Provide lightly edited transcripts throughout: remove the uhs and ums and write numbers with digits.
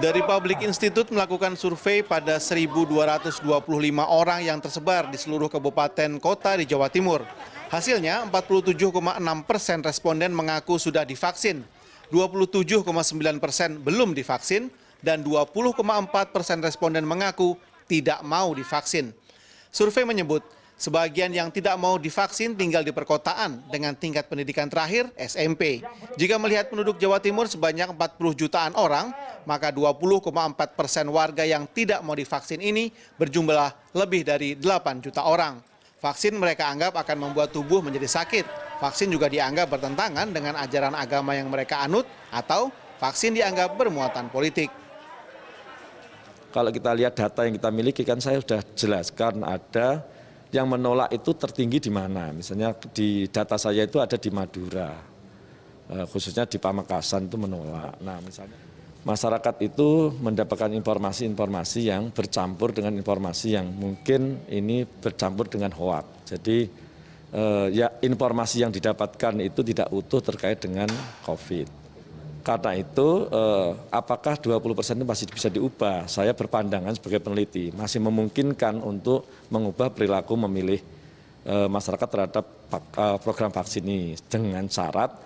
The Republic Institute melakukan survei pada 1.225 orang yang tersebar di seluruh kabupaten kota di Jawa Timur. Hasilnya, 47,6% responden mengaku sudah divaksin, 27,9% belum divaksin, dan 20,4% responden mengaku tidak mau divaksin. Survei menyebut, sebagian yang tidak mau divaksin tinggal di perkotaan dengan tingkat pendidikan terakhir SMP. Jika melihat penduduk Jawa Timur sebanyak 40 jutaan orang, maka 20,4% warga yang tidak mau divaksin ini berjumlah lebih dari 8 juta orang. Vaksin mereka anggap akan membuat tubuh menjadi sakit. Vaksin juga dianggap bertentangan dengan ajaran agama yang mereka anut, atau vaksin dianggap bermuatan politik. Kalau kita lihat data yang kita miliki, kan saya sudah jelaskan ada yang menolak itu tertinggi di mana. Misalnya di data saya itu ada di Madura, khususnya di Pamekasan itu menolak. Nah, misalnya masyarakat itu mendapatkan informasi-informasi yang bercampur dengan informasi yang mungkin ini bercampur dengan hoak. Jadi ya informasi yang didapatkan itu tidak utuh terkait dengan COVID. Karena itu, apakah 20% itu masih bisa diubah? Saya berpandangan sebagai peneliti, masih memungkinkan untuk mengubah perilaku memilih masyarakat terhadap program vaksin ini dengan syarat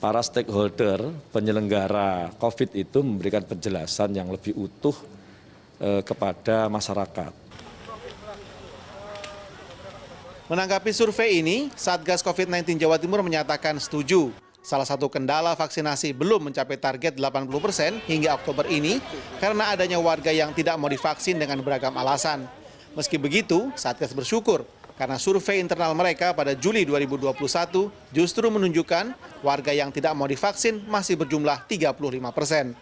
para stakeholder penyelenggara COVID itu memberikan penjelasan yang lebih utuh kepada masyarakat. Menanggapi survei ini, Satgas COVID-19 Jawa Timur menyatakan setuju. Salah satu kendala vaksinasi belum mencapai target 80% hingga Oktober ini karena adanya warga yang tidak mau divaksin dengan beragam alasan. Meski begitu, Satgas bersyukur karena survei internal mereka pada Juli 2021 justru menunjukkan warga yang tidak mau divaksin masih berjumlah 35%.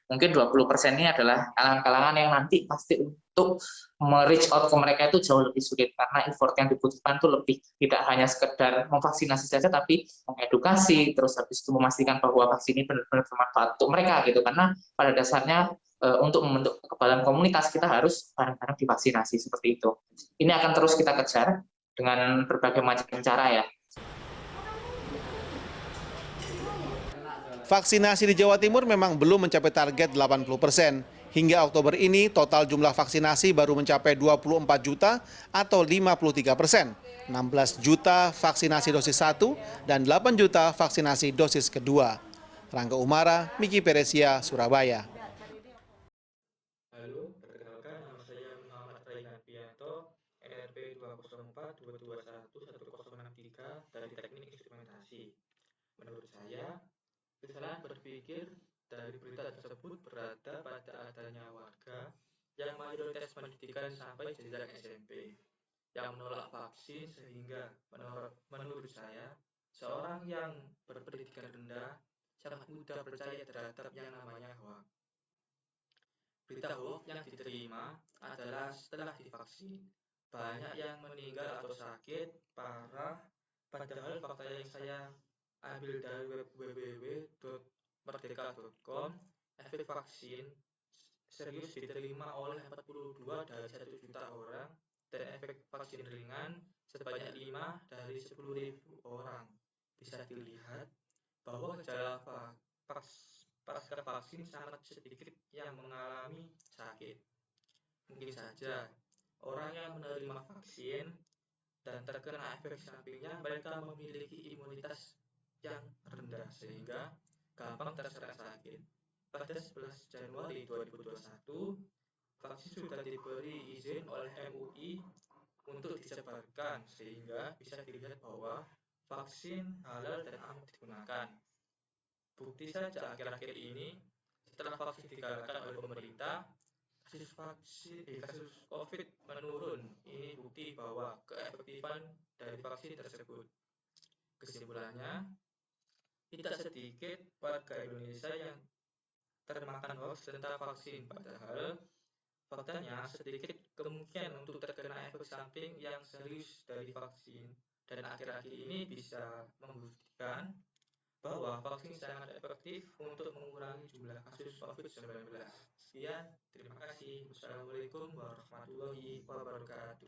Mungkin 20% ini adalah kalangan-kalangan yang nanti pasti untuk reach out ke mereka itu jauh lebih sulit karena effort yang dibutuhkan itu lebih, tidak hanya sekedar memvaksinasi saja tapi mengedukasi, terus habis itu memastikan bahwa vaksin ini benar-benar bermanfaat untuk mereka gitu, karena pada dasarnya untuk membentuk kekebalan komunitas kita harus bareng-bareng divaksinasi seperti itu. Ini akan terus kita kejar dengan berbagai macam cara ya. Vaksinasi di Jawa Timur memang belum mencapai target 80%. Hingga Oktober ini, total jumlah vaksinasi baru mencapai 24 juta atau 53%. 16 juta vaksinasi dosis 1 dan 8 juta vaksinasi dosis kedua. Rangga Umara, Miki Peresia, Surabaya. Halo, perkenalkan nama saya Muhammad Raihan Pianto, NRP 204-221-1063 dari Teknik Instrumentasi. Menurut saya, kesalahan berpikir dari berita tersebut berada pada adanya warga yang mayoritas pendidikan sampai jenjang SMP yang menolak vaksin, sehingga menurut saya seorang yang berpendidikan rendah sangat mudah percaya terhadap yang namanya hoax. Berita hoax yang diterima adalah setelah divaksin banyak yang meninggal atau sakit parah, padahal fakta yang saya ambil dari web www.merdeka.com, efek vaksin serius diterima oleh 42 dari 1 juta orang dan efek vaksin ringan sebanyak 5 dari 10.000 orang. Bisa dilihat bahwa gejala pasca vaksin sangat sedikit yang mengalami sakit. Mungkin saja orang yang menerima vaksin dan terkena efek sampingnya mereka memiliki imunitas yang rendah sehingga gampang terserang sakit. Pada 11 Januari 2021, vaksin sudah diberi izin oleh MUI untuk disebarkan sehingga bisa dilihat bahwa vaksin halal dan aman digunakan. Bukti saja akhir-akhir ini setelah vaksin digalakkan oleh pemerintah, kasus COVID menurun. Ini bukti bahwa keefektifan dari vaksin tersebut. Kesimpulannya, tidak sedikit warga Indonesia yang termakan hoax tentang vaksin, padahal faktanya sedikit kemungkinan untuk terkena efek samping yang serius dari vaksin, dan akhir-akhir ini bisa membuktikan bahwa vaksin sangat efektif untuk mengurangi jumlah kasus COVID-19. Sekian, terima kasih. Wassalamualaikum warahmatullahi wabarakatuh.